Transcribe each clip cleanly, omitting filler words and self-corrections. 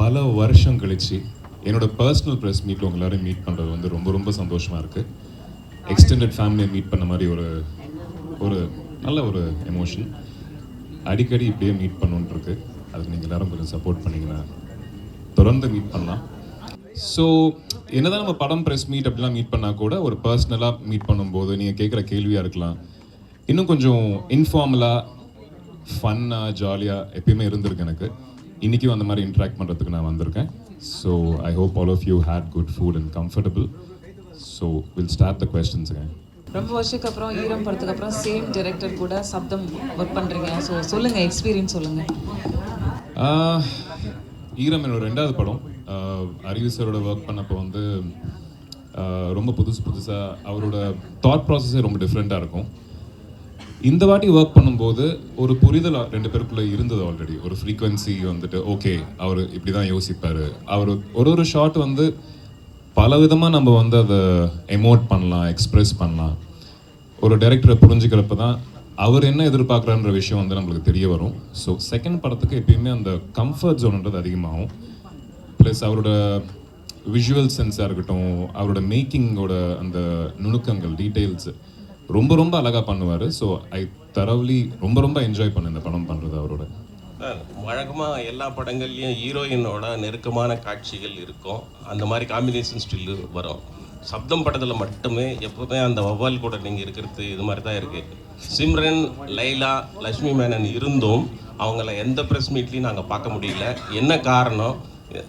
பல வருஷம் கழிச்சு என்னோட பர்சனல் ப்ரெஸ் மீட்டில் உங்க எல்லாரையும் மீட் பண்ணுறது வந்து ரொம்ப ரொம்ப சந்தோஷமாக இருக்குது. எக்ஸ்டெண்டட் ஃபேமிலியை மீட் பண்ண மாதிரி ஒரு ஒரு நல்ல ஒரு எமோஷன். அடிக்கடி இப்படியே மீட் பண்ணணுன்னு இருக்கு. அதுக்கு நீங்கள் எல்லாரும் கொஞ்சம் சப்போர்ட் பண்ணிங்கன்னா தொடர்ந்து மீட் பண்ணலாம். ஸோ என்னதான் நம்ம படம் ப்ரெஸ் மீட் அப்படிலாம் மீட் பண்ணால் கூட ஒரு பர்சனலாக மீட் பண்ணும்போது நீங்கள் கேட்குற கேள்வியாக இருக்கலாம், இன்னும் கொஞ்சம் இன்ஃபார்மலாக ஃபன்னாக ஜாலியாக எப்பயுமே இருந்திருக்கு எனக்கு. இன்றைக்கும் அந்த மாதிரி இன்ட்ராக்ட் பண்ணுறதுக்கு நான் வந்திருக்கேன். So I hope all of you had good food and comfortable. So will start the questions. ரொம்ப வருஷத்துக்கு அப்புறம் ஈரம் படத்துக்கு அப்புறம் சேம் டைரக்டர் கூட சப்தம் ஒர்க் பண்ணுறீங்க. ஸோ சொல்லுங்கள், எக்ஸ்பீரியன்ஸ் சொல்லுங்கள். ஈரம் என்னோட 2வது படம். அறிவு சாரோட ஒர்க் பண்ணப்போ வந்து ரொம்ப புதுசாக அவரோட தாட் ப்ராசஸே ரொம்ப டிஃப்ரெண்ட்டாக இருக்கும். இந்த வாட்டி ஒர்க் பண்ணும்போது ஒரு புரிதல் 2 பேருக்குள்ளே இருந்தது ஆல்ரெடி. ஒரு ஃப்ரீக்வன்சி வந்துட்டு ஓகே அவர் இப்படி தான் யோசிப்பார். அவர் ஒரு ஷாட் வந்து பல விதமாக நம்ம வந்து அதை எமோட் பண்ணலாம், எக்ஸ்ப்ரெஸ் பண்ணலாம். ஒரு டைரக்டரை புரிஞ்சுக்கிறப்ப தான் அவர் என்ன எதிர்பார்க்குறான்ற விஷயம் வந்து நம்மளுக்கு தெரிய வரும். ஸோ செகண்ட் படத்துக்கு எப்பயுமே அந்த கம்ஃபர்ட் ஜோன்ன்றது அதிகமாகும். ப்ளஸ் அவரோட விஷுவல் சென்ஸாக இருக்கட்டும், அவரோட மேக்கிங்கோட அந்த நுணுக்கங்கள், டீட்டெயில்ஸ் ரொம்ப ரொம்ப அழகாக பண்ணுவார். ஸோ ஐ தரவ்லி ரொம்ப என்ஜாய் பண்ணேன் இந்த படம் பண்ணுறது அவரோட. வழக்கமாக எல்லா படங்கள்லேயும் ஹீரோயினோட நெருக்கமான காட்சிகள் இருக்கும். அந்த மாதிரி காம்பினேஷன் ஸ்டில்லு வரும். சப்தம் படத்தில் மட்டுமே எப்போவுமே அந்த வவ்வால் கூட நீங்கள் இருக்கிறது இது மாதிரி தான் இருக்குது. சிம்ரன், லைலா, லக்ஷ்மி மேனன் இருந்தும் அவங்கள எந்த ப்ரெஸ் மீட்லேயும் நாங்கள் பார்க்க முடியல. என்ன காரணம்?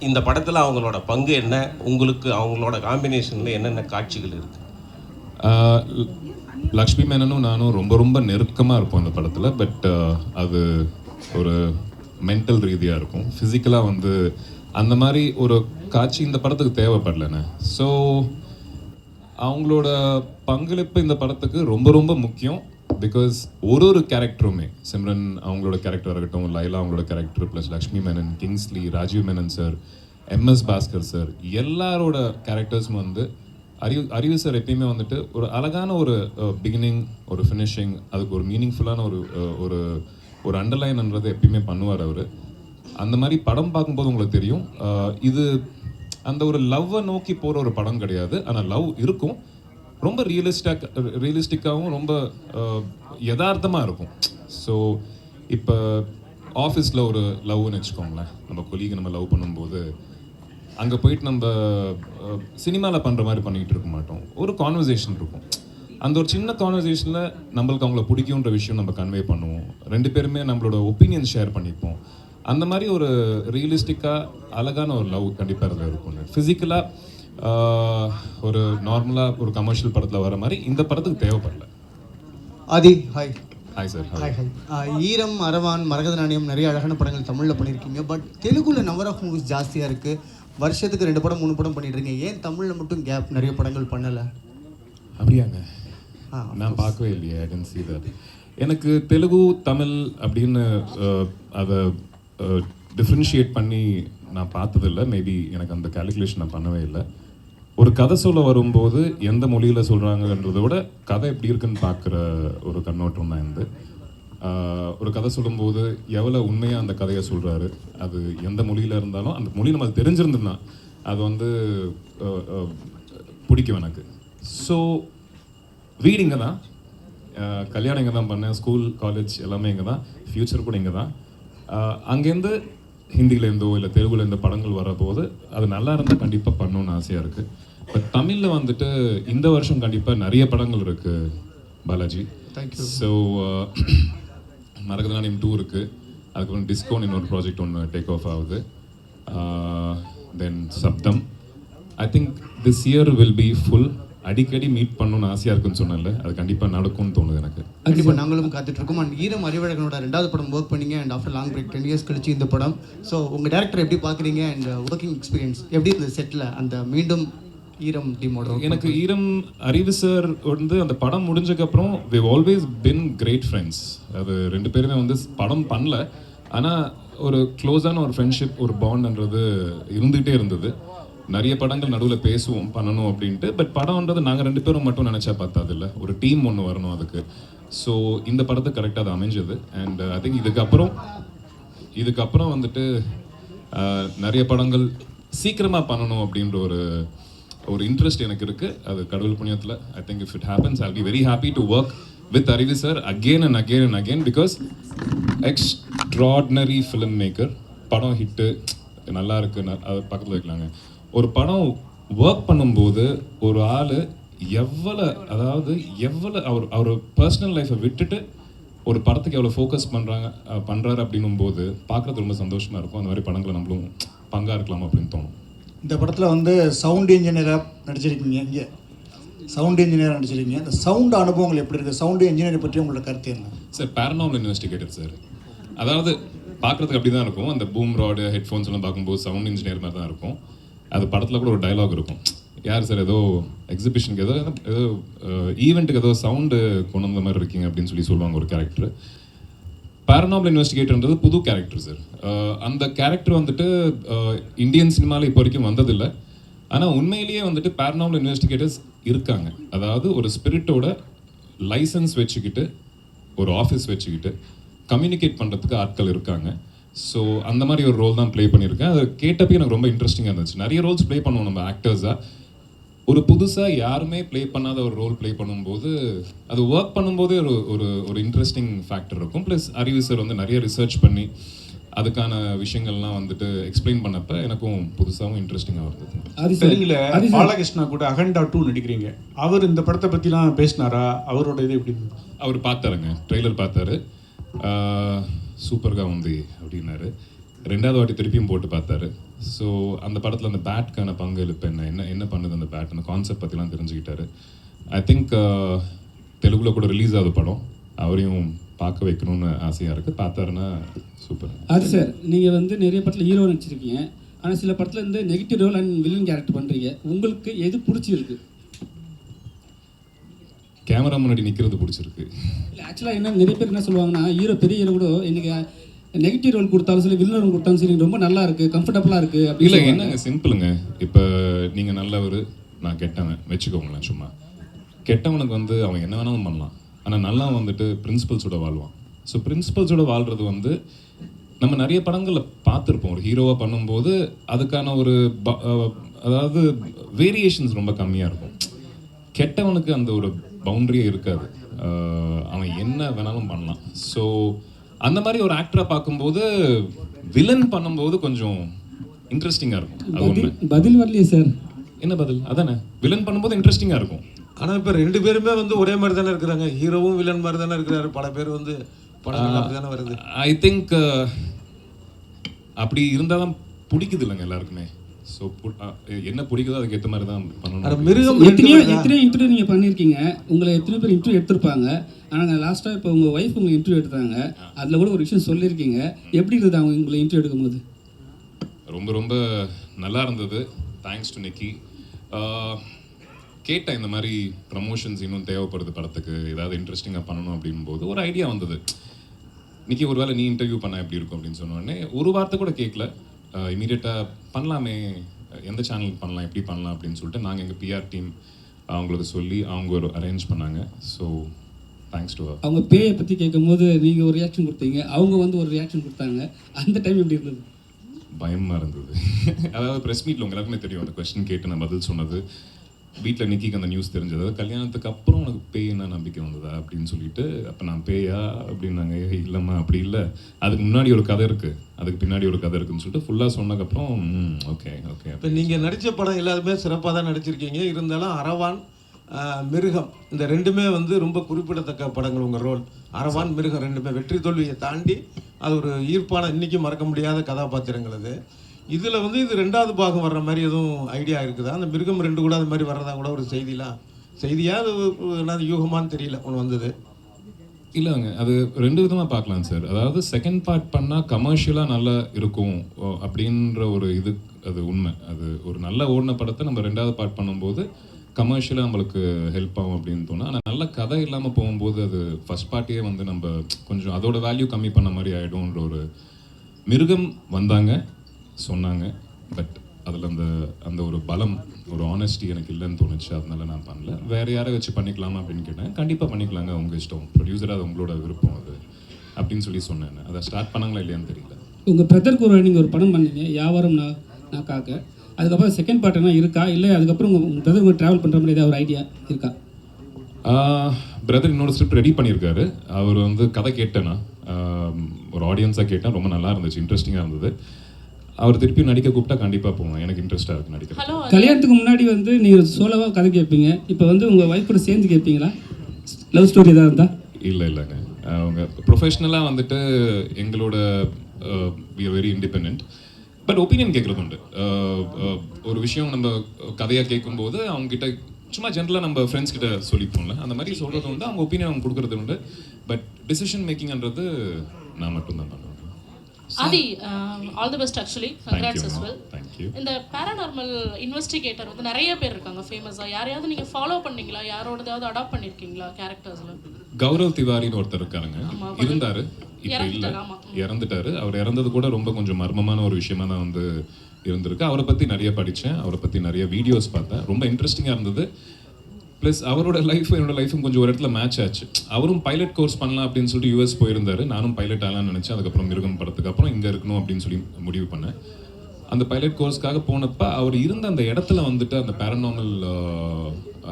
இந்த படத்தில் அவங்களோட பங்கு என்ன? உங்களுக்கு அவங்களோட காம்பினேஷனில் என்னென்ன காட்சிகள் இருக்குது? லக்ஷ்மி மேனனும் நானும் ரொம்ப நெருக்கமாக இருப்போம் இந்த படத்தில். பட் அது ஒரு மென்டல் ரீதியாக இருக்கும். ஃபிசிக்கலாக வந்து அந்த மாதிரி ஒரு காட்சி இந்த படத்துக்கு தேவைப்படலண்ணே. ஸோ அவங்களோட பங்களிப்பு இந்த படத்துக்கு ரொம்ப முக்கியம். பிகாஸ் ஒரு கேரக்டருமே, சிம்ரன் அவங்களோட கேரக்டர் இருக்கட்டும், லைலா அவங்களோட character, plus Lakshmi Menon, Kingsley, Rajiv Menon sir, MS Bhaskar sir, எல்லாரோட கேரக்டர்ஸும் வந்து அறிவு சார் எப்பயுமே வந்துட்டு ஒரு அழகான ஒரு பிகினிங், ஒரு ஃபினிஷிங், அதுக்கு ஒரு மீனிங்ஃபுல்லான ஒரு ஒரு அண்டர்லைன்ன்றது எப்பயுமே பண்ணுவார் அவர். அந்த மாதிரி படம் பார்க்கும்போது உங்களுக்கு தெரியும், இது அந்த ஒரு லவ்வை நோக்கி போகிற ஒரு படம் கிடையாது. ஆனால் லவ் இருக்கும், ரொம்ப ரியலிஸ்டிக்காகவும் ரொம்ப யதார்த்தமாக இருக்கும். ஸோ இப்போ ஆஃபீஸில் ஒரு லவ்னு வச்சுக்கோங்களேன், நம்ம கொலீகை நம்ம லவ் பண்ணும்போது அங்கே போயிட்டு நம்ம சினிமாவில் பண்ணுற மாதிரி பண்ணிக்கிட்டு இருக்க மாட்டோம். ஒரு கான்வர்சேஷன் இருக்கும். அந்த ஒரு சின்ன கான்வர்சேஷனில் நம்மளுக்கு அவங்கள பிடிக்குன்ற விஷயம் நம்ம கன்வே பண்ணுவோம். 2 பேருமே நம்மளோட ஒப்பீனியன் ஷேர் பண்ணிப்போம். அந்த மாதிரி ஒரு ரியலிஸ்டிக்காக அழகான ஒரு லவ் கண்டிப்பாக அதில் இருக்கும். ஃபிசிக்கலாக ஒரு நார்மலாக ஒரு கமர்ஷியல் படத்தில் வர மாதிரி இந்த படத்துக்கு தேவைப்படல. ஆதி, ஹாய். Hi sir. ஹாய். ஈரம், அரவான், மரகத நாணயம் நிறைய அழகான படங்கள் தமிழில் பண்ணியிருக்கீங்க. பட் தெலுங்குல நம்பர் ஆஃப் மூவிஸ் ஜாஸ்தியாக இருக்குது. வருஷத்துக்கு 2 படம் 3 படம் பண்ணிடுறீங்க. ஏன் தமிழில் மட்டும் கேப், நிறைய படங்கள் பண்ணலை? அப்படியாங்க? நான் பார்க்கவே இல்லையே. ஐ டென்ட் சீ தட். எனக்கு தெலுங்கு, தமிழ் அப்படின்னு அதை டிஃப்ரென்ஷியேட் பண்ணி நான் பார்த்ததில்லை. மேபி எனக்கு அந்த கேல்குலேஷன் நான் பண்ணவே இல்லை. ஒரு கதை சொல்ல வரும்போது எந்த மொழியில் சொல்கிறாங்கன்றதை விட கதை எப்படி இருக்குன்னு பார்க்குற ஒரு கண்ணோட்டம் தான் இருந்து. ஒரு கதை சொல்லும்போது எவ்வளோ உண்மையாக அந்த கதையை சொல்கிறாரு, அது எந்த மொழியில் இருந்தாலும் அந்த மொழி நம்ம தெரிஞ்சிருந்ததுன்னா அது வந்து பிடிக்கும் எனக்கு. ஸோ வீடு இங்கே தான், கல்யாணம் இங்கே தான் பண்ணேன், ஸ்கூல், காலேஜ் எல்லாமே இங்கே தான், ஃப்யூச்சர் கூட இங்கே தான். அங்கேருந்து ஹிந்திலேருந்தோ இல்லை தெலுங்குலேருந்து படங்கள் வரப்போது அது நல்லா இருந்தால் கண்டிப்பாக பண்ணணுன்னு ஆசையாக இருக்குது. பட் தமிழில் வந்துட்டு இந்த வருஷம் கண்டிப்பாக நிறைய படங்கள் இருக்குது பாலாஜி. தேங்க்யூ. ஸோ மரகத நாணயம் 2 இருக்குது. அதுக்கப்புறம் டிஸ்கோன் இன்னொரு ப்ராஜெக்ட் ஒன்று டேக் ஆஃப் ஆகுது. தென் சப்தம். I think this year will be full. அடிக்கடி மீட் பண்ணணும்னு ஆசையாக இருக்குன்னு சொன்னேன்ல, அது கண்டிப்பாக நடக்கும்னு தோணுது எனக்கு. கண்டிப்பாக நாங்களும் காத்துட்ருக்கோம். அண்ட் ஈரம் அறிவழகனோட 2வது படம் ஒர்க் பண்ணீங்க. And after long break 10 years கழிச்சு இந்த படம். ஸோ உங்கள் டேரக்டர் எப்படி பார்க்குறீங்க? அண்ட் ஒர்க்கிங் எக்ஸ்பீரியன்ஸ் எப்படி இருந்தது செட்டில்? அந்த மீண்டும் ஈரம் டீமோட எனக்கு ஈரம் அறிவு சார் வந்து அந்த படம் முடிஞ்சக்கப்புறம் we always been great friends. அது 2 பேருமே வந்து படம் பண்ணல, ஆனால் ஒரு க்ளோஸான ஒரு ஃப்ரெண்ட்ஷிப், ஒரு பாண்டுன்றது இருந்துகிட்டே இருந்தது. நிறைய படங்கள் நடுவில் பேசுவோம் பண்ணணும் அப்படின்ட்டு. பட் படம்ன்றது நாங்கள் 2 பேரும் மட்டும் நினச்சா பார்த்தது இல்லை, ஒரு டீம் ஒன்று வரணும் அதுக்கு. ஸோ இந்த படத்தை கரெக்டாக அது அமைஞ்சது. அண்ட் ஐ திங்க் இதுக்கப்புறம் வந்துட்டு நிறைய படங்கள் சீக்கிரமாக பண்ணணும் அப்படின்ற ஒரு இன்ட்ரெஸ்ட் எனக்கு இருக்குது. அது கடவுள் புண்ணியத்தில் I think if it happens I'll be very happy to work with Arivu sir again and again and again because extraordinary film maker. படம் ஹிட்டு நல்லா இருக்கு, அது பக்கத்தில் வைக்கலாங்க. ஒரு படம் ஒர்க் பண்ணும்போது ஒரு ஆள் எவ்வளோ அவர் பர்சனல் லைஃப்பை விட்டுட்டு ஒரு படத்துக்கு எவ்வளோ ஃபோக்கஸ் பண்ணுறாரு அப்படின்னும் போது பார்க்குறது ரொம்ப சந்தோஷமாக இருக்கும். அந்த மாதிரி படங்களை நம்மளும் பங்காக இருக்கலாம் அப்படின்னு தோணும். இந்த படத்தில் வந்து சவுண்ட் இன்ஜினியராக நடிச்சிருக்கீங்க, இங்கே சவுண்ட் இன்ஜினியராக நடிச்சிருக்கீங்க. இந்த சவுண்ட் அனுபவங்கள் எப்படி இருக்குது? சவுண்டு இன்ஜினியரை பற்றி உங்களோட கருத்து என்ன? Sir paranormal investigator sir. அதாவது பார்க்குறதுக்கு அப்படி தான் இருக்கும். அந்த பூம் ராடு ஹெட்ஃபோன்ஸ் எல்லாம் பார்க்கும்போது சவுண்ட் இன்ஜினியர் மாதிரி தான் இருக்கும். அது படத்தில் கூட ஒரு டைலாக் இருக்கும், யார் சார் ஏதோ எக்ஸிபிஷனுக்கு ஏதோ ஈவெண்ட்டுக்கு ஏதோ சவுண்டு கொண்டு வந்த மாதிரி இருக்கீங்க அப்படின்னு சொல்லுவாங்க ஒரு கேரக்டர். பேரநார்மல் இன்வெஸ்டிகேட்டர்ன்றது புது கேரக்டர் சார். அந்த கேரக்டர் வந்துட்டு இந்தியன் சினிமாவில் இப்போ வரைக்கும் வந்ததில்லை. ஆனால் உண்மையிலேயே வந்துட்டு பேரநார்மல் இன்வெஸ்டிகேட்டர்ஸ் இருக்காங்க. அதாவது ஒரு ஸ்பிரிட்டோட லைசன்ஸ் வச்சுக்கிட்டு ஒரு ஆஃபீஸ் வச்சுக்கிட்டு கம்யூனிகேட் பண்ணுறதுக்கு ஆட்கள் இருக்காங்க. ஸோ அந்த மாதிரி ஒரு ரோல் தான் ப்ளே பண்ணியிருக்கேன். அதை கேட்டப்போ எனக்கு ரொம்ப இன்ட்ரெஸ்டிங்காக இருந்துச்சு. நிறைய ரோல்ஸ் ப்ளே பண்ணுவோம் நம்ம ஆக்டர்ஸாக. ஒரு புதுசாக யாருமே ப்ளே பண்ணாத ஒரு ரோல் ப்ளே பண்ணும்போது அது ஒர்க் பண்ணும்போதே ஒரு இன்ட்ரெஸ்டிங் ஃபேக்டர் இருக்கும். ப்ளஸ் அறிவு சார் வந்து நிறைய ரிசர்ச் பண்ணி அதுக்கான விஷயங்கள்லாம் வந்துட்டு எக்ஸ்பிளைன் பண்ணப்ப எனக்கும் புதுசாகவும் இன்ட்ரெஸ்டிங்காக இருந்தது. அது தெலுங்குல பாலகிருஷ்ணா கூட அகண்டா 2 நடிக்கிறீங்க. அவர் இந்த படத்தை பற்றிலாம் பேசினாரா? அவரோட இது எப்படி இருந்தது? அவர் பார்த்தாருங்க, ட்ரெய்லர் பார்த்தாரு, சூப்பர்గా ఉంది அப்படின்னாரு. ரெண்டாவது வாட்டி திருப்பியும் போட்டு பார்த்தாரு. ஸோ அந்த படத்தில் அந்த பேட்கான பங்களிப்பு என்ன பண்ணுது அந்த பேட், அந்த கான்செப்ட் பற்றிலாம் தெரிஞ்சுக்கிட்டாரு. ஐ திங்க் தெலுங்குல கூட ரிலீஸ் ஆகுது படம், அவரையும் பார்க்க வைக்கணும்னு ஆசையாக இருக்குது. பார்த்தாருன்னா சூப்பர். அது சார், நீங்கள் வந்து நிறைய படத்தில் ஹீரோ நடிச்சிருக்கீங்க, ஆனால் சில படத்தில் வந்து negative role and villain character பண்ணுறீங்க. உங்களுக்கு எது பிடிச்சிருக்கு? கேமரா முன்னாடி நிற்கிறது பிடிச்சிருக்கு. இல்லை ஆக்சுவலாக என்ன நிறைய பேர் என்ன சொல்லுவாங்கன்னா, பெரிய ஹீரோ கூட எனக்கு நெகட்டிவ் ரோல் கொடுத்தாலும் சரி வில்லன் ரோல் கொடுத்தாலும் சரி ரொம்ப நல்லா இருக்குது, கம்ஃபர்டபுளாக இருக்குது அப்படி. இல்லை என்னங்க சிம்பிளுங்க, இப்போ நீங்கள் நல்லவர் நான் கெட்டவன் வச்சுக்கோங்களேன். சும்மா கெட்டவனுக்கு வந்து அவன் என்ன வேணாலும் பண்ணலாம், ஆனால் நல்லா வந்துட்டு பிரின்சிபல்ஸோட வாழ்வான். ஸோ பிரின்சிபல்ஸோட வாழ்கிறது வந்து நம்ம நிறைய படங்களில் பார்த்துருப்போம். ஒரு ஹீரோவாக பண்ணும்போது அதுக்கான அதாவது வேரியேஷன்ஸ் ரொம்ப கம்மியாக இருக்கும். கெட்டவனுக்கு அந்த ஒரு பவுண்டரியே இருக்காது, அவன் என்ன வேணாலும் பண்ணலாம். ஸோ அந்த மாதிரி ஒரு ஆக்டரை பார்க்கும்போது வில்லன் பண்ணும்போது கொஞ்சம் இன்ட்ரெஸ்டிங்காக இருக்கும். அது ஒன்று. பதில் வரலையே சார். என்ன பதில்? அதானே வில்லன் பண்ணும்போது இன்ட்ரெஸ்டிங்காக இருக்கும். ஆனால் இப்போ 2 பேருமே வந்து ஒரே மாதிரி தானே இருக்கிறாங்க, ஹீரோவும் வில்லன் மாதிரி தானே இருக்கிறாரு. பல பேர் வந்து படம் அப்படி தானே வருது. ஐ திங்க் அப்படி இருந்தால் தான் பிடிக்குது இல்லைங்க எல்லாருக்குமே. ஸோ என்ன பிடிக்குதோ அதுக்கு ஏற்ற மாதிரி தான் பண்ணணும். மிருகம் எத்தனையோ இன்டர்வியூ நீங்கள் பண்ணியிருக்கீங்க, உங்களை எத்தனை பேர் இன்டர்வியூ எடுத்திருப்பாங்க. ஆனால் லாஸ்ட்டாக இப்போ உங்கள் ஒய்ஃப் உங்களை இன்டர்வியூ எடுத்தாங்க, அதில் கூட ஒரு விஷயம் சொல்லியிருக்கீங்க. எப்படி இருந்தது அவங்க உங்களை இன்டர்வியூ எடுக்கும்போது? ரொம்ப ரொம்ப நல்லா இருந்தது. தேங்க்ஸ் டு நிக்கி. கேட்டேன் இந்த மாதிரி ப்ரமோஷன்ஸ் இன்னும் தேவைப்படுது படத்துக்கு, ஏதாவது இன்ட்ரெஸ்டிங்காக பண்ணணும் அப்படின்போது ஒரு ஐடியா வந்தது. நிக்கி ஒருவேளை நீ இன்டர்வியூ பண்ண எப்படி இருக்கும் அப்படின்னு சொன்னோடனே ஒரு வார்த்தை கூட கேட்கல, இமீடியட்டாக பண்ணலாமே, எந்த சேனலுக்கு பண்ணலாம், எப்படி பண்ணலாம் அப்படின்னு சொல்லிட்டு நாங்கள் எங்கள் பிஆர் டீம் அவங்களுக்கு சொல்லி அவங்க ஒரு அரேஞ்ச் பண்ணாங்க. ஸோ தேங்க்ஸ் டு அவங்க பேயை பற்றி கேட்கும்போது நீங்கள் ஒரு ரியாக்ஷன் கொடுத்தீங்க, அவங்க வந்து ஒரு ரியாக்ஷன் கொடுத்தாங்க. அந்த டைம் எப்படி இருந்தது? பயமாக இருந்தது. அதாவது ப்ரெஸ் மீட்டில் உங்க எல்லாருக்குமே தெரியும், அந்த கொஸ்டின் கேட்டு நான் பதில் சொன்னது. வீட்டில் நிக்கிக்கு அந்த நியூஸ் தெரிஞ்சது. கல்யாணத்துக்கு அப்புறம் உனக்கு பேய்னா நம்பிக்கை வந்ததா அப்படின்னு சொல்லிட்டு, அப்போ நான் பேயா அப்படின்னாங்க. இல்லைம்மா அப்படி இல்லை, அதுக்கு முன்னாடி ஒரு கதை இருக்குது, அதுக்கு பின்னாடி ஒரு கதை இருக்குன்னு சொல்லிட்டு ஃபுல்லாக சொன்னதுக்கப்புறம் ஓகே ஓகே. இப்போ நீங்கள் நடித்த படம் எல்லாருமே சிறப்பாக தான் நடிச்சிருக்கீங்க. இருந்தாலும் அரவான், மிருகம் இந்த 2மே வந்து ரொம்ப குறிப்பிடத்தக்க படங்கள். உங்கள் ரோல் அரவான், மிருகம் 2மே வெற்றி தோல்வியை தாண்டி அது ஒரு ஈர்ப்பான இன்றைக்கும் மறக்க முடியாத கதாபாத்திரங்கள். அது இதில் வந்து இது 2வது பாகம் வர்ற மாதிரி எதுவும் ஐடியா இருக்குதா? அந்த மிருகம் 2 கூட அது மாதிரி வர்றதா கூட ஒரு செய்தியா அது யூகமானு தெரியல ஒன்று வந்தது. இல்லைங்க, அது 2 விதமாக பார்க்கலாம் சார். அதாவது செகண்ட் பார்ட் பண்ணால் கமர்ஷியலாக நல்லா இருக்கும் அப்படின்ற ஒரு இது, அது உண்மை. அது ஒரு நல்ல ஓடின படத்தை நம்ம 2வது பார்ட் பண்ணும்போது கமர்ஷியலாக நம்மளுக்கு ஹெல்ப் ஆகும் அப்படின்னு தோணும். ஆனால் நல்ல கதை இல்லாமல் போகும்போது அது ஃபஸ்ட் பார்ட்டியே வந்து நம்ம கொஞ்சம் அதோட வேல்யூ கம்மி பண்ண மாதிரி ஆகிடும்ன்ற ஒரு. மிருகம் வந்தாங்க சொன்னாங்க, பட் அதில் அந்த ஒரு பலம், ஒரு ஆனஸ்டி எனக்கு இல்லைன்னு தோணுச்சு. அதனால நான் பண்ணல. வேறு யாரை வச்சு பண்ணிக்கலாமா அப்படின்னு கேட்டேன். கண்டிப்பாக பண்ணிக்கலாங்க, உங்கள் இஷ்டம், ப்ரொடியூசராக அது உங்களோட விருப்பம் அது அப்படின்னு சொல்லி சொன்னேன். அதை ஸ்டார்ட் பண்ணாங்களா இல்லையான்னு தெரியல. உங்கள் பிரதருக்கு ஒரு நீங்கள் ஒரு படம் பண்ணீங்க வியாபாரம் நான் காக்க. அதுக்கப்புறம் செகண்ட் பார்ட் என்ன இருக்கா, இல்லை அதுக்கப்புறம் உங்கள் பிரதர் கூட ட்ராவல் பண்ணுற மாதிரி ஏதாவது ஒரு ஐடியா இருக்கா? பிரதர் இன்னொரு ஸ்கிரிப்ட் ரெடி பண்ணியிருக்காரு. அவர் வந்து கதை கேட்டேன்னா ஒரு ஆடியன்ஸாக கேட்டேன், ரொம்ப நல்லா இருந்துச்சு, இன்ட்ரெஸ்டிங்காக இருந்தது. அவர் திருப்பி நடிக்க கூப்பிட்டா கண்டிப்பாக போவேன், எனக்கு இன்ட்ரெஸ்ட்டாக இருக்குது நடிக்க. கல்யாணத்துக்கு முன்னாடி வந்து நீங்கள் சோலோவாக கதை கேட்பீங்க, இப்போ வந்து உங்கள் ஒய்ஃப் கூட சேர்ந்து கேட்பீங்களா? லவ் ஸ்டோரி ஏதாவது இருந்தால்? இல்லைங்க, அவங்க ப்ரொஃபஷ்னலாக வந்துட்டு எங்களோட we are very independent. But opinion கேட்குறது உண்டு. ஒரு விஷயம் நம்ம கதையாக கேட்கும்போது அவங்ககிட்ட சும்மா ஜென்ரலாக நம்ம ஃப்ரெண்ட்ஸ் கிட்ட சொல்லிப்போம்ல, அந்த மாதிரி சொல்கிறது உண்டு. அவங்க ஒப்பீனியன் அவங்க கொடுக்குறது உண்டு. பட் டிசிஷன் மேக்கிங்ன்றது நான் மட்டும்தான் பண்ணுவேன். Aadhi, all the best. Actually congrats as well. Thank you. இந்த பேரானார்மல் இன்வெஸ்டிகேட்டர் வந்து நிறைய பேர் இருக்காங்க ஃபேமஸாக. யாரையாவது நீங்கள் ஃபாலோ பண்ணீங்களா? யாரோடதாவது அடாப்ட் பண்ணியிருக்கீங்களா கேரக்டர்ஸில்? கௌரவ் திவாரின்னு ஒருத்தர் இருக்காருங்க, இருந்தாரு, இப்போ இல்லை, இறந்துட்டாரு. அவர் இறந்தது கூட ரொம்ப கொஞ்சம் மர்மமான ஒரு விஷயமா தான் வந்து இருந்திருக்கு. அவரை பற்றி நிறைய படித்தேன், அவரை பற்றி நிறைய வீடியோஸ் பார்த்தேன், ரொம்ப இன்ட்ரெஸ்டிங்காக இருந்தது. ப்ளஸ் அவரோட லைஃப் என்னோட லைஃபும் கொஞ்சம் ஒரு இடத்துல மேட்ச் ஆச்சு. அவரும் பைலட் கோர்ஸ் பண்ணலாம் அப்படின்னு சொல்லிட்டு யூஎஸ் போயிருந்தாரு, நானும் பைலட் ஆகலாம்னு நினச்சேன். அதுக்கப்புறம் மிருகம் படத்துக்கு அப்புறம் இங்கே இருக்கணும் அப்படின்னு சொல்லி முடிவு பண்ணேன். அந்த பைலட் கோர்ஸ்க்காக போனப்ப அவர் இருந்த அந்த இடத்துல வந்துட்டு அந்த பேரனார்மல்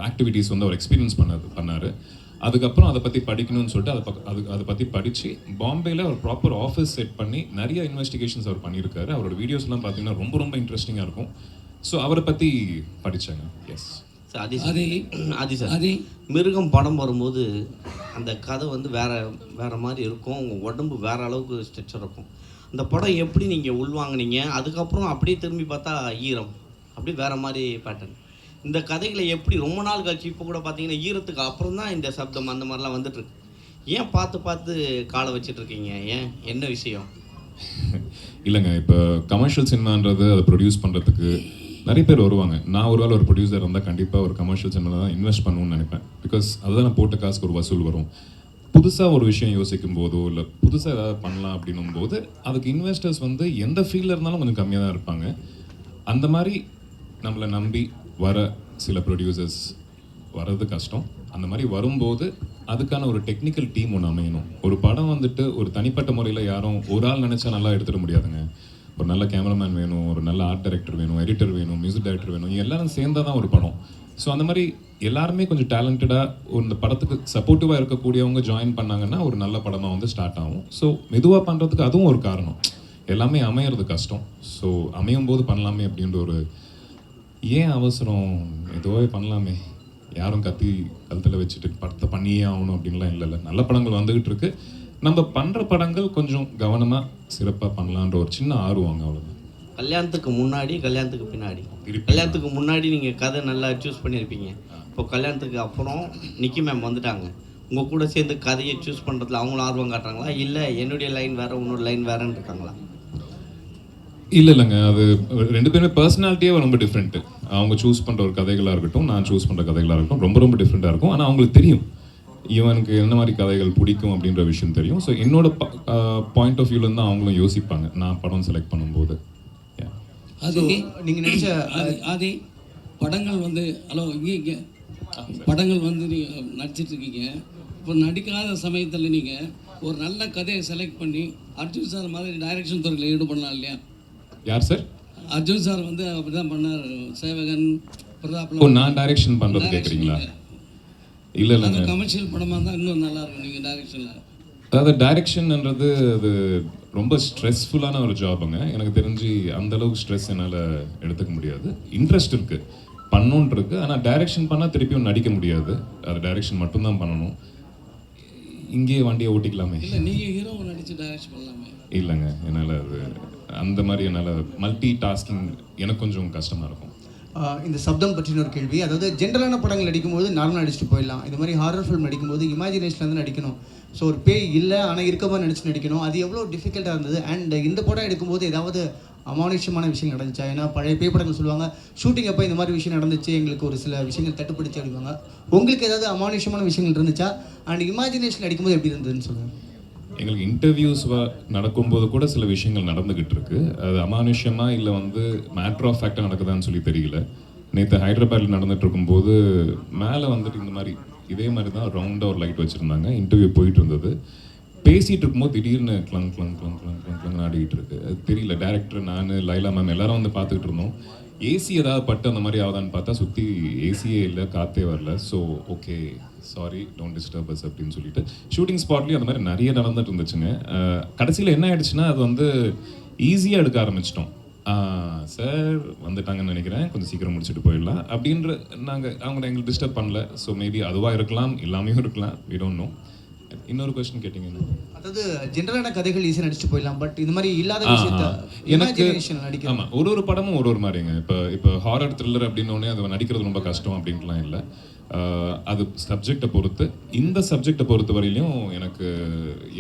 ஆக்டிவிட்டீஸ் வந்து அவர் எக்ஸ்பீரியன்ஸ் பண்ணார். அதுக்கப்புறம் அதை பற்றி படிக்கணும்னு சொல்லிட்டு அதை பற்றி படித்து பாம்பேயில் ஒரு ப்ராப்பர் ஆஃபீஸ் செட் பண்ணி நிறைய இன்வெஸ்டிகேஷன்ஸ் அவர் பண்ணியிருக்காரு. அவரோட வீடியோஸ்லாம் பார்த்தீங்கன்னா ரொம்ப ரொம்ப இன்ட்ரெஸ்டிங்காக இருக்கும். ஸோ அவரை பற்றி படித்தாங்க. எஸ் ஆதி சார், மிருகம் படம் வரும்போது அந்த கதை வந்து வேற மாதிரி இருக்கும், உங்கள் உடம்பு வேற அளவுக்கு ஸ்ட்ரெச்சர் இருக்கும். அந்த படம் எப்படி நீங்கள் உள்வாங்கினீங்க? அதுக்கப்புறம் அப்படியே திரும்பி பார்த்தா ஈரம், அப்படியே வேற மாதிரி பேட்டர்ன். இந்த கதைகளை எப்படி ரொம்ப நாள் கழிச்சு இப்போ கூட பார்த்தீங்கன்னா ஈரத்துக்கு அப்புறம் தான் இந்த சப்தம் அந்த மாதிரிலாம் வந்துட்டுருக்கு. ஏன் பார்த்து காலை வச்சிட்ருக்கீங்க? ஏன், என்ன விஷயம்? இல்லைங்க, இப்போ கமர்ஷியல் சினிமான்றது அதை ப்ரொடியூஸ் பண்ணுறதுக்கு நிறைய பேர் வருவாங்க. நான் ஒரு வேளை ஒரு ப்ரொடியூசர் இருந்தால் கண்டிப்பாக ஒரு கமர்ஷியல் சினிமாவில் தான் இன்வெஸ்ட் பண்ணணும்னு நினைப்பேன். பிகாஸ் அதுதான் நான் போட்ட காசுக்கு ஒரு வசூல் வரும். புதுசாக ஒரு விஷயம் யோசிக்கும் போதோ இல்லை புதுசாக ஏதாவது பண்ணலாம் அப்படின்னும் போது அதுக்கு இன்வெஸ்டர்ஸ் வந்து எந்த ஃபீல்டில் இருந்தாலும் கொஞ்சம் கம்மியாக தான் இருப்பாங்க. அந்த மாதிரி நம்மளை நம்பி வர சில ப்ரொடியூசர்ஸ் வர்றது கஷ்டம். அந்த மாதிரி வரும்போது அதுக்கான ஒரு டெக்னிக்கல் டீம் ஒன்று அமையணும். ஒரு படம் வந்துட்டு ஒரு தனிப்பட்ட முறையில் யாரும் ஒரு ஆள் நினச்சா நல்லா எடுத்துட முடியாதுங்க. ஒரு நல்ல கேமராமேன் வேணும், ஒரு நல்ல ஆர்ட் டைரக்டர் வேணும், எடிட்டர் வேணும், மியூசிக் டைரக்டர் வேணும், எல்லாரும் சேர்ந்தால் தான் ஒரு படம். ஸோ அந்த மாதிரி எல்லாருமே கொஞ்சம் டேலண்டடாக இந்த படத்துக்கு சப்போர்ட்டிவாக இருக்கக்கூடியவங்க ஜாயின் பண்ணாங்கன்னா ஒரு நல்ல படமாக வந்து ஸ்டார்ட் ஆகும். ஸோ மெதுவாக பண்ணுறதுக்கு அதுவும் ஒரு காரணம். எல்லாமே அமையிறது கஷ்டம். ஸோ அமையும் போது பண்ணலாமே அப்படின்ற ஒரு ஏன் அவசரம், எதுவாகவே பண்ணலாமே, யாரும் கத்தி கழுத்தில் வச்சுட்டு படத்தை பண்ணியே ஆகணும் அப்படின்லாம் இல்லைல்ல. நல்ல படங்கள் வந்துக்கிட்டு இருக்கு. நம்ம பண்ணுற படங்கள் கொஞ்சம் கவனமாக சிறப்பாக பண்ணலான்ற ஒரு சின்ன ஆர்வம், அவ்வளோதான். கல்யாணத்துக்கு முன்னாடி, கல்யாணத்துக்கு பின்னாடி. கல்யாணத்துக்கு முன்னாடி நீங்கள் கதை நல்லா சூஸ் பண்ணியிருப்பீங்க. இப்போ கல்யாணத்துக்கு அப்புறம் நிக்கி மேம் வந்துட்டாங்க. உங்கள் கூட சேர்ந்து கதையை சூஸ் பண்ணுறதுல அவங்களும் ஆர்வம் காட்டுறாங்களா, இல்லை என்னுடைய லைன் வேறு உன்னோட லைன் வேறுன்னு இருக்காங்களா? இல்லைங்க, அது ரெண்டு பேருமே பர்சனாலிட்டியே ரொம்ப டிஃப்ரெண்ட்டு. அவங்க சூஸ் பண்ணுற ஒரு கதைகளாக இருக்கட்டும், நான் சூஸ் பண்ணுற கதைகளாக இருக்கட்டும், ரொம்ப ரொம்ப டிஃப்ரெண்ட்டாக இருக்கும். ஆனால் அவங்களுக்கு தெரியும் இவனுக்கு என்ன மாதிரி கதைகள் பிடிக்கும் அப்படின்ற விஷயம் தெரியும். ஸோ என்னோட பாயிண்ட் ஆஃப் வியூலேருந்து தான் அவங்களும் யோசிப்பாங்க நான் படம் செலக்ட் பண்ணும்போது. அது நீங்கள் நினச்ச ஆதி படங்கள் வந்து இங்கே படங்கள் வந்து நீங்கள் நடிச்சிட்ருக்கீங்க. இப்போ நடிக்காத சமயத்தில் நீங்கள் ஒரு நல்ல கதையை செலக்ட் பண்ணி அர்ஜுன் சார் மாதிரி டைரக்ஷன் துறையில் ஈடுபடலாம் இல்லையா? யார் சார்? அர்ஜுன் சார் வந்து அப்படி தான் பண்ணார். சேவகன், பிரதாப். நான் டைரக்ஷன் பண்ணுறது கேட்குறீங்களா? இல்லைங்க, கமர்ஷியல் படமாக தான் இன்னும் நல்லா இருக்கும் நீங்கள் டைரக்ஷனில். அதாவது டைரக்ஷன்ன்றது அது ரொம்ப ஸ்ட்ரெஸ்ஃபுல்லான ஒரு ஜாபுங்க. எனக்கு தெரிஞ்சு அந்தளவுக்கு ஸ்ட்ரெஸ் என்னால் எடுத்துக்க முடியாது. இன்ட்ரெஸ்ட் இருக்குது, பண்ணணுன்ட்டு இருக்குது. ஆனால் டைரக்ஷன் பண்ணால் திருப்பியும் நடிக்க முடியாது. அது டைரக்ஷன் மட்டும்தான் பண்ணணும். இங்கேயே வண்டியை ஓட்டிக்கலாமே. இல்லை, நீங்கள் ஹீரோவை நடித்து டைரக்ஷன் பண்ணலாமே. இல்லைங்க, என்னால் அது அந்த மாதிரி என்னால் மல்டி டாஸ்கிங் எனக்கு கொஞ்சம் கஷ்டமாக இருக்கும். இந்த சப்தம் பற்றின ஒரு கேள்வி. அதாவது ஜென்ரலான படங்கள் நடிக்கும்போது நார்மலாக நடிச்சுட்டு போயிடலாம். இந்த மாதிரி ஹாரர் ஃபிலிம் நடிக்கும்போது இமேஜினேஷன்லேருந்து நடிக்கணும். ஸோ ஒரு பேய் இல்லை ஆனால் இருக்க மாதிரி நடிச்சு நடிக்கணும். அது எவ்வளோ டிஃபிகல்ட்டாக இருந்தது. அண்ட் இந்த படம் எடுக்கும்போது ஏதாவது அமானுஷ்யமான விஷயம் நடந்துச்சா? ஏன்னா பழைய பேய் படங்கள் சொல்லுவாங்க ஷூட்டிங் அப்போ இந்த மாதிரி விஷயம் நடந்துச்சு, எங்களுக்கு ஒரு சில விஷயங்கள் தட்டுப்படுத்தி அப்படிவாங்க. உங்களுக்கு ஏதாவது அமானுஷ்யமான விஷயங்கள் இருந்துச்சா? அண்ட் இமேஜினேஷன் நடிக்கும்போது எப்படி இருந்ததுன்னு சொல்லுங்கள். எங்களுக்கு இன்டர்வியூஸ் நடக்கும்போது கூட சில விஷயங்கள் நடந்துக்கிட்டு இருக்கு. அது அமானுஷ்யமா இல்லை வந்து மேட்ரு ஆஃப் ஃபேக்டாக நடக்குதான்னு சொல்லி தெரியல. நேற்று ஹைதராபாத்தில் நடந்துட்டு இருக்கும்போது மேலே வந்துட்டு இந்த மாதிரி இதே மாதிரி தான் ரவுண்டாக ஒரு லைட் வச்சுருந்தாங்க. இன்டர்வியூ போயிட்டு இருந்தது. பேசிகிட்டு இருக்கும்போது திடீர்னு கிளங் கிளங் கிளங் கிளங் கிளங் கிளங் ஆடிக்கிட்டு இருக்கு. அது தெரியல, டேரக்டர், நான், லைலா மேம் எல்லாரும் வந்து பார்த்துக்கிட்டு இருந்தோம். ஏசி ஏதாவது பட்டு அந்த மாதிரி ஆகுதான்னு பார்த்தா சுற்றி ஏசியே இல்லை, காற்றே வரல. So okay, sorry, don't disturb us அப்படின்னு சொல்லிட்டு ஷூட்டிங் ஸ்பாட்லேயும் அந்த மாதிரி நிறைய நடந்துட்டு இருந்துச்சுங்க. கடைசியில் என்ன ஆயிடுச்சுன்னா, அது வந்து ஈஸியாக எடுக்க ஆரம்பிச்சிட்டோம். சார் வந்துட்டாங்கன்னு நினைக்கிறேன், கொஞ்சம் சீக்கிரம் முடிச்சுட்டு போயிடலாம் அப்படின்ற அவங்கள எங்களுக்கு டிஸ்டர்ப் பண்ணல. ஸோ மேபி அதுவாக இருக்கலாம், இல்லாமையும் இருக்கலாம், வி டோன்ட் நோ. இன்னொரு கொஸ்டின் கேட்டிங்கன்னா, அதாவது ஜென்ரலான கதைகள் ஈஸியாக நடிச்சுட்டு போயிடலாம், பட் இந்த மாதிரி இல்லாத விஷயத்தை எனக்கு நடிக்கிறேன். ஆமாம், ஒரு படமும் ஒரு மாதிரிங்க. இப்போ ஹாரர் த்ரில்லர் அப்படின்னோடனே அது நடிக்கிறது ரொம்ப கஷ்டம் அப்படின்ட்டுலாம் இல்லை. அது சப்ஜெக்டை பொறுத்து, இந்த சப்ஜெக்டை பொறுத்த வரையிலையும் எனக்கு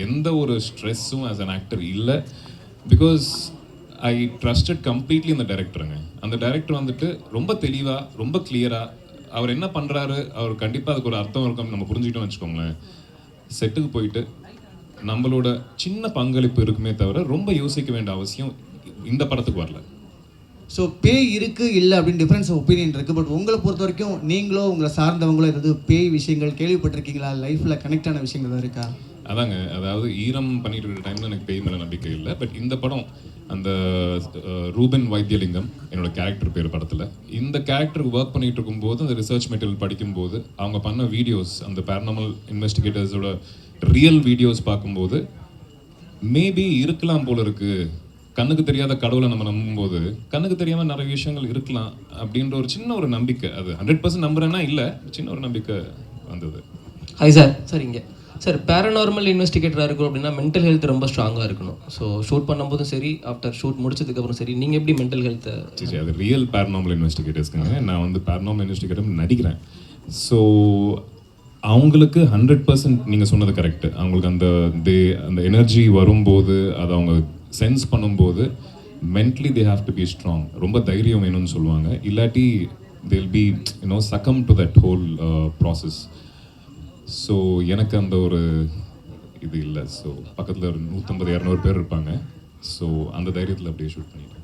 எந்த ஒரு ஸ்ட்ரெஸ்ஸும் ஆஸ் அன் ஆக்டர் இல்லை. பிகாஸ் ஐ ட்ரஸ்டட் கம்ப்ளீட்லி இந்த டைரக்டருங்க. அந்த டைரக்டர் வந்துட்டு ரொம்ப தெளிவாக, ரொம்ப கிளியராக அவர் என்ன பண்ணுறாரு, அவர் கண்டிப்பாக அதுக்கு ஒரு அர்த்தம் இருக்கும் நம்ம புரிஞ்சுக்கிட்டோம்னு வச்சுக்கோங்களேன். செட்டுக்கு போயிட்டு நம்மளோட சின்ன பங்களிப்பு இருக்குமே தவிர ரொம்ப யோசிக்க வேண்டிய அவசியம் இந்த படத்துக்கு வரல. ஸோ பேய் இருக்குது இல்லை அப்படின்னு டிஃப்ரென்ஸ் ஒப்பீனியன் இருக்குது. பட் உங்களை பொறுத்த வரைக்கும் நீங்களோ உங்களை சார்ந்தவங்களோ ஏதாவது பேய் விஷயங்கள் கேள்விப்பட்டிருக்கீங்களா? லைஃப்பில் கனெக்ட் ஆன விஷயங்கள் தான் இருக்கா? அதாங்க, அதாவது ஈரம் பண்ணிட்டு இருக்கிற டைமில் எனக்கு பேய் மேலே நம்பிக்கை இல்லை. பட் இந்த படம், அந்த ரூபன் வைத்தியலிங்கம் என்னோட கேரக்டர் பேர் படத்தில், இந்த கேரக்டருக்கு ஒர்க் பண்ணிகிட்டு இருக்கும்போது, அந்த ரிசர்ச் மெட்டீரியல் படிக்கும்போது, அவங்க பண்ண வீடியோஸ், அந்த பேரனாமல் இன்வெஸ்டிகேட்டர்ஸோட ரியல் வீடியோஸ் பார்க்கும்போது மேபி இருக்கலாம் போல இருக்குது. கண்ணுக்கு தெரியாத கடவுளை நம்ம நம்பும்போது கண்ணுக்கு தெரியாமல் நிறைய விஷயங்கள் இருக்கலாம் அப்படின்ற ஒரு சின்ன ஒரு நம்பிக்கை. அது 100% நம்புறேன்னா இல்லை, சின்ன ஒரு நம்பிக்கை வந்தது. Hi sir. சார் இங்கே சார் பேரநார்மல் இன்வெஸ்டிகேட்டராக இருக்கும் அப்படின்னா மென்டல் ஹெல்த் ரொம்ப ஸ்ட்ராங்காக இருக்கணும். ஸோ ஷூட் பண்ணும்போதும் சரி, ஆஃப்டர் ஷூட் முடிச்சதுக்கப்புறம் சரி, நீங்கள் எப்படி மென்டல் ஹெல்த்தை? சரி, அது ரியல் பேரநார்மல் இன்வெஸ்டிகேட்டர்ஸ்க்குங்க. நான் வந்து பேரநார்மல் இன்வெஸ்டிகேட்டர் நடிக்கிறேன். ஸோ அவங்களுக்கு 100% நீங்கள் சொன்னது கரெக்டு. அவங்களுக்கு அந்த எனர்ஜி வரும்போது, அதை அவங்க சென்ஸ் பண்ணும்போது mentally they have to be strong. ரொம்ப தைரியம் வேணும்னு சொல்லுவாங்க. இல்லாட்டி they'll be சக்கம் to that whole process. So எனக்கு அந்த ஒரு இது இல்லை. ஸோ பக்கத்தில் ஒரு 150-200 பேர் இருப்பாங்க. ஸோ அந்த தைரியத்தில் அப்படியே ஷூட் பண்ணிட்டேன்.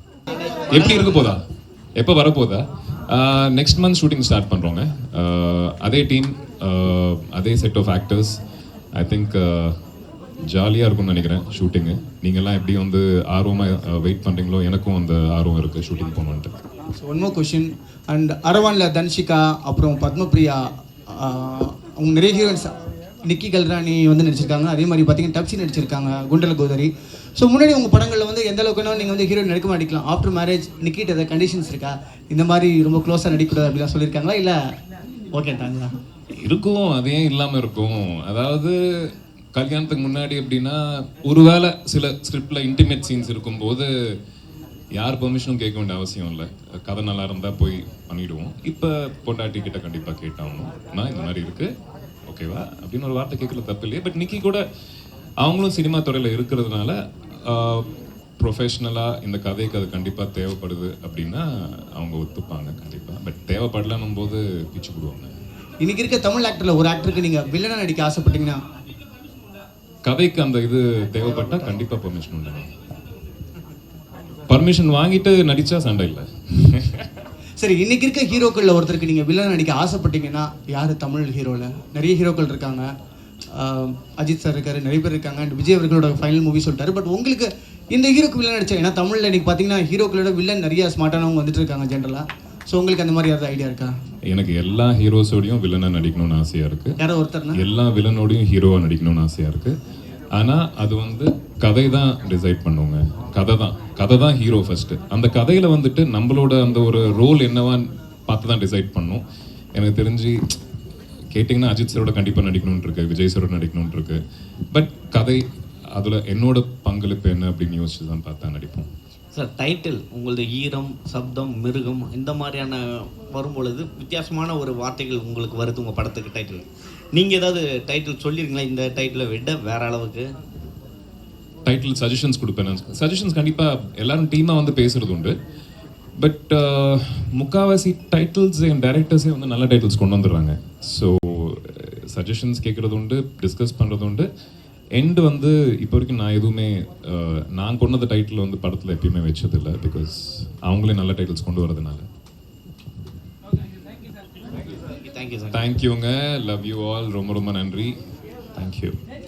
எப்படி இருக்க போதா, எப்போ வரப்போதா, நெக்ஸ்ட் மந்த் ஷூட்டிங் ஸ்டார்ட் பண்ணுறோங்க. அதே டீம், அதே set of actors. I think ஜாலியாக இருக்கும்னு நினைக்கிறேன் ஷூட்டிங்கு. நீங்கள்லாம் எப்படி வந்து ஆர்வமாக வெயிட் பண்ணுறீங்களோ, எனக்கும் அந்த ஆர்வம் இருக்குது ஷூட்டிங் போகணுன்ட்டு. So one more question. And அரவானில் தன்ஷிகா, அப்புறம் பத்மபிரியா, அவங்க நிறைய ஹீரோயின்ஸ், நிக்கி கல்ராணி வந்து நடிச்சிருக்காங்க. அதே மாதிரி பார்த்தீங்கன்னா டப்ஸி நடிச்சிருக்காங்க, குண்டல கோதரி. ஸோ முன்னாடி உங்கள் படங்களில் வந்து எந்த அளவுக்குனா நீங்கள் வந்து ஹீரோயின் நடிக்க மாட்டிக்கலாம், ஆஃப்டர் மேரேஜ் நிக்கிட்ட ஏதாவது கண்டிஷன்ஸ் இருக்கா, இந்த மாதிரி ரொம்ப க்ளோஸாக நடிக்கக்கூடாது அப்படிலாம் சொல்லியிருக்காங்களா, இல்லை ஓகேட்டாங்களா? இருக்கும், அதே இல்லாமல் இருக்கும். அதாவது கல்யாணத்துக்கு முன்னாடி எப்படின்னா, ஒருவேளை சில ஸ்கிரிப்டில் இன்டிமேட் சீன்ஸ் இருக்கும்போது யார் பெர்மிஷனும் கேட்க வேண்டிய அவசியம் இல்லை. கதை நல்லா இருந்தால் போய் பண்ணிவிடுவோம். இப்போ பொண்டாட்டி கிட்ட கண்டிப்பாக கேட்டாகணும், நான் இந்த மாதிரி இருக்குது ஓகேவா அப்படின்னு ஒரு வார்த்தை கேட்கல தப்பு இல்லையே. பட் நிக்கி கூட அவங்களும் சினிமா துறையில் இருக்கிறதுனால ப்ரொஃபஷ்னலாக இந்த கதைக்கு அது கண்டிப்பாக தேவைப்படுது அப்படின்னா அவங்க ஒத்துப்பாங்க கண்டிப்பாக. பட் தேவைப்படலன்னும் போது பிச்சு கொடுவாங்க. இன்னைக்கு இருக்க தமிழ் ஆக்டரில் ஒரு ஆக்டருக்கு நீங்கள் வில்லனாக நடிக்க ஆசைப்பட்டீங்கன்னா, கதைக்கு அந்த இது தேவைப்பட்டால் கண்டிப்பாக பெர்மிஷன் உண்டுங்க. பர்மிஷன் வாங்கிட்டு நடித்தா சண்டை இல்லை. சரி, இன்னைக்கு இருக்க ஹீரோக்களில் ஒருத்தருக்கு நீங்கள் வில்லனாக நடிக்க ஆசைப்பட்டீங்கன்னா யார்? தமிழ் ஹீரோவில் நிறைய ஹீரோக்கள் இருக்காங்க. அஜித் சார் இருக்காரு, நிறைய பேர் இருக்காங்க. அண்ட் விஜய் அவர்களோட ஃபைனல் மூவி சொல்லிட்டாரு. பட் உங்களுக்கு இந்த ஹீரோக்கு வில்லன் நடிச்சா, ஏன்னா தமிழில் இன்னைக்கு பார்த்தீங்கன்னா ஹீரோக்களோட வில்லன் நிறைய ஸ்மார்ட்டானவங்க வந்துட்டு இருக்காங்க ஜென்ரலாக. ஸோ உங்களுக்கு அந்த மாதிரி ஏதாவது ஐடியா இருக்கா? எனக்கு எல்லா ஹீரோஸோடையும் வில்லனாக நடிக்கணும்னு ஆசையாக இருக்குது. யாரோ ஒருத்தர் எல்லா வில்லனோடையும் ஹீரோவாக நடிக்கணும்னு ஆசையாக இருக்குது. ஆனால் அது வந்து கதை தான் டிசைட் பண்ணுவோங்க. கதை தான் ஹீரோ ஃபஸ்ட்டு. அந்த கதையில் வந்துட்டு நம்மளோட அந்த ஒரு ரோல் என்னவான்னு பார்த்து தான் டிசைட் பண்ணணும். எனக்கு தெரிஞ்சு கேட்டிங்கன்னா அஜித் சாரோட கண்டிப்பாக நடிக்கணும்னு இருக்கு, விஜய் சாரோட நடிக்கணும்னு இருக்கு. பட் கதை அதில் என்னோட பங்களிப்பு என்ன அப்படின்னு யோசிச்சு தான் பார்த்தா நடிப்போம். சார் டைட்டில் உங்களது ஈரம், சப்தம், மிருகம் இந்த மாதிரியான வரும்பொழுது வித்தியாசமான ஒரு வார்த்தைகள் உங்களுக்கு வருது உங்கள் படத்துக்கு டைட்டில். நீங்கள் ஏதாவது டைட்டில் சொல்லியிருக்கீங்களா இந்த டைட்டிலை விட வேற அளவுக்கு? டைட்டில் சஜஷன்ஸ் கொடுப்பேன். சஜஷன்ஸ் கண்டிப்பாக எல்லாரும் டீமாக வந்து பேசுகிறது உண்டு. பட் முக்கால்வாசி டைட்டில்ஸ் என் டைரக்டர்ஸே வந்து நல்ல டைட்டில்ஸ் கொண்டு வந்துடுறாங்க. ஸோ சஜஷன்ஸ் கேட்குறது உண்டு, டிஸ்கஸ் பண்ணுறது உண்டு. எண்டு வந்து இப்போ வரைக்கும் நான் எதுவுமே நான் கொண்டு வந்த டைட்டில் வந்து படத்தில் எப்பயுமே வச்சதில்லை. பிகாஸ் அவங்களே நல்ல டைட்டில்ஸ் கொண்டு வரதுனால. தேங்க்யூங்க, லவ் யூ ஆல், ரொம்ப ரொம்ப நன்றி, தேங்க்யூ.